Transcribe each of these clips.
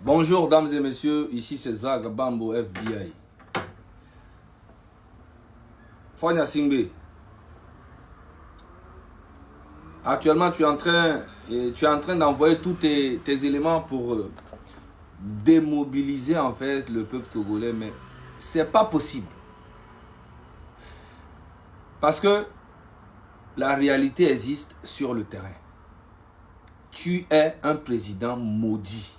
Bonjour dames et messieurs, ici c'est Zag Bambo FBI. Fonya Singbe, actuellement tu es en train d'envoyer tous tes éléments pour démobiliser en fait le peuple togolais, mais c'est pas possible. Parce que la réalité existe sur le terrain. Tu es un président maudit.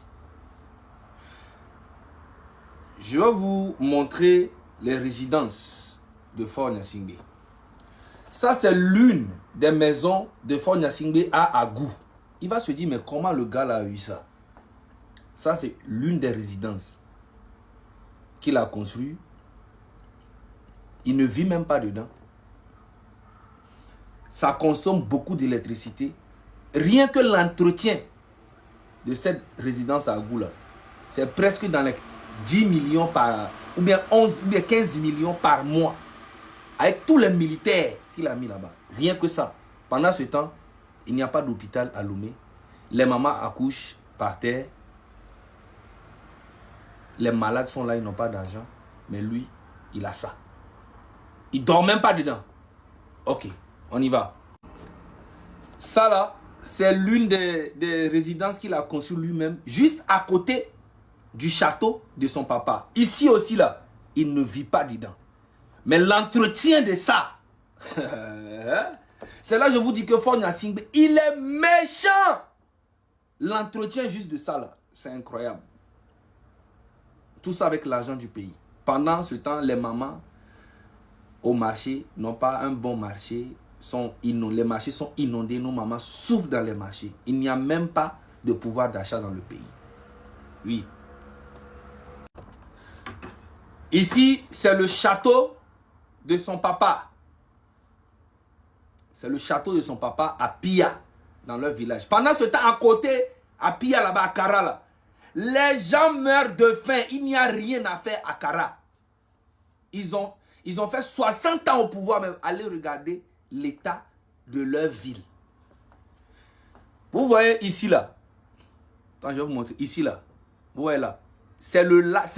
Je vais vous montrer les résidences de Fort Gnassingbé. Ça, c'est l'une des maisons de Fort Gnassingbé à Agou. Il va se dire, mais comment le gars a eu ça? Ça, c'est l'une des résidences qu'il a construit. Il ne vit même pas dedans. Ça consomme beaucoup d'électricité. Rien que l'entretien de cette résidence à Agou, là, c'est presque dans les 10 millions par, ou bien 11, ou bien 15 millions par mois. Avec tous les militaires qu'il a mis là-bas. Rien que ça. Pendant ce temps, il n'y a pas d'hôpital à Lomé. Les mamans accouchent par terre. Les malades sont là, ils n'ont pas d'argent. Mais lui, il a ça. Il ne dort même pas dedans. Ok, on y va. Ça là, c'est l'une des résidences qu'il a conçues lui-même, juste à côté du château de son papa. Ici aussi là, il ne vit pas dedans. Mais l'entretien de ça, c'est là que je vous dis que Fort Gnassingbé, il est méchant. L'entretien juste de ça là, c'est incroyable. Tout ça avec l'argent du pays. Pendant ce temps, les mamans au marché n'ont pas un bon marché. Les marchés sont inondés, nos mamans souffrent dans les marchés. Il n'y a même pas de pouvoir d'achat dans le pays. Oui. Ici, c'est le château de son papa. C'est le château de son papa à Pia, dans leur village. Pendant ce temps, à côté, à Pia, là-bas, à Kara, là, les gens meurent de faim. Il n'y a rien à faire à Kara. Ils ont fait 60 ans au pouvoir, mais allez regarder l'état de leur ville. Vous voyez ici, là. Attends, je vais vous montrer. Ici, là. Vous voyez là. C'est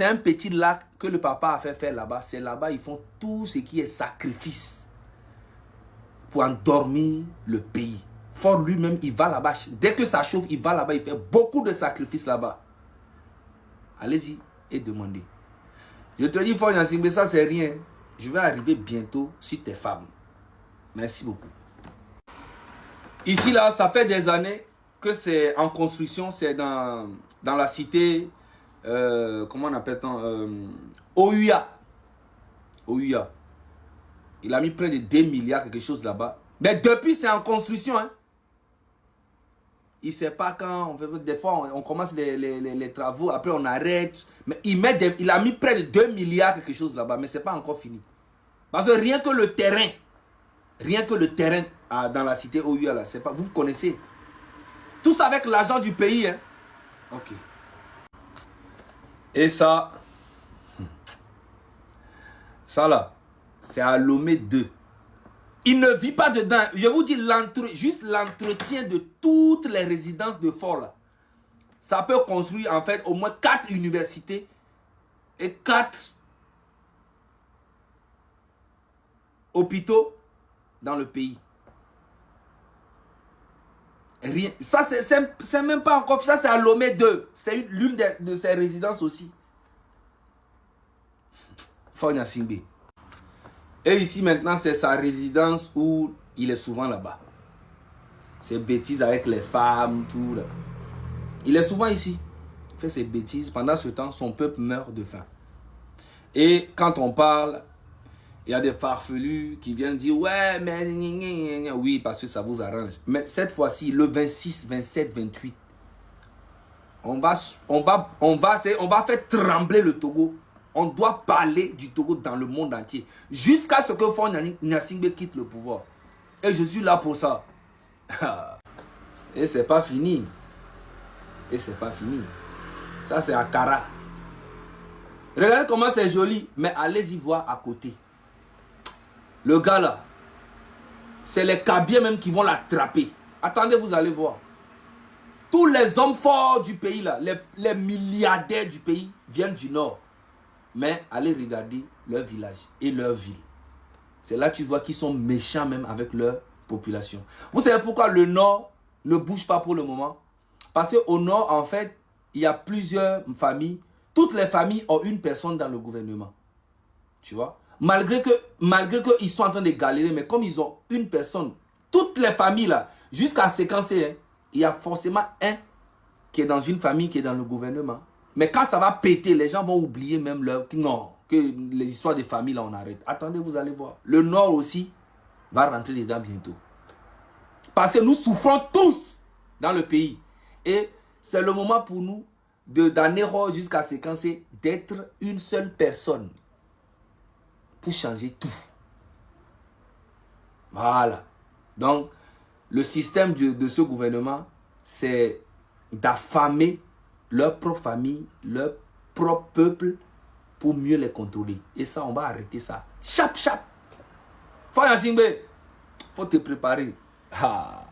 un petit lac que le papa a fait faire là-bas. C'est là-bas, ils font tout ce qui est sacrifice pour endormir le pays. Fort lui-même, il va là-bas. Dès que ça chauffe, il va là-bas. Il fait beaucoup de sacrifices là-bas. Allez-y et demandez. Je te dis, Fort Gnassingbé, ça c'est rien. Je vais arriver bientôt sur tes femmes. Merci beaucoup. Ici, là, ça fait des années que c'est en construction. C'est dans la cité... comment on appelle-t-on Ouya. Ouya. Il a mis près de 2 milliards quelque chose là-bas. Mais depuis, c'est en construction. Hein. Il ne sait pas quand. Des fois, on commence les travaux. Après, on arrête. Mais il a mis près de 2 milliards quelque chose là-bas. Mais ce n'est pas encore fini. Parce que rien que le terrain. Dans la cité Ouya, là, c'est pas, vous connaissez. Tout ça avec l'argent du pays. Hein. Ok. Et ça là, c'est à Lomé 2. Il ne vit pas dedans. Je vous dis, juste l'entretien de toutes les résidences de Fort là. Ça peut construire en fait au moins 4 universités et 4 hôpitaux dans le pays. Rien. Ça, c'est même pas encore. Ça, c'est à Lomé 2. C'est l'une de ses résidences aussi. Fort Gnassingbé. Et ici, maintenant, c'est sa résidence où il est souvent là-bas. Ses bêtises avec les femmes, tout. Là. Il est souvent ici. Il fait ses bêtises. Pendant ce temps, son peuple meurt de faim. Et quand on parle, il y a des farfelus qui viennent dire « Ouais, mais... » Oui, parce que ça vous arrange. Mais cette fois-ci, le 26, 27, 28, on va faire trembler le Togo. On doit parler du Togo dans le monde entier. Jusqu'à ce que Fort Gnassingbé quitte le pouvoir. Et je suis là pour ça. Et c'est pas fini. Ça, c'est à Kara. Regardez comment c'est joli. Mais allez-y voir à côté. Le gars là, c'est les cabiers même qui vont l'attraper. Attendez, vous allez voir. Tous les hommes forts du pays, là, les milliardaires du pays viennent du nord. Mais allez regarder leur village et leur ville. C'est là que tu vois qu'ils sont méchants même avec leur population. Vous savez pourquoi le nord ne bouge pas pour le moment? Parce qu'au nord, en fait, il y a plusieurs familles. Toutes les familles ont une personne dans le gouvernement. Tu vois? Malgré qu'ils sont en train de galérer, mais comme ils ont une personne, toutes les familles là, jusqu'à séquencer, hein, il y a forcément un qui est dans une famille qui est dans le gouvernement. Mais quand ça va péter, les gens vont oublier même non, que les histoires de famille là, on arrête. Attendez, vous allez voir. Le nord aussi va rentrer dedans bientôt. Parce que nous souffrons tous dans le pays. Et c'est le moment pour nous, d'Anero jusqu'à séquencer, d'être une seule personne pour changer tout. Voilà. Donc, le système de ce gouvernement, c'est d'affamer leur propre famille, leur propre peuple pour mieux les contrôler. Et ça, on va arrêter ça. Chap, chap. Faut te préparer. Ah.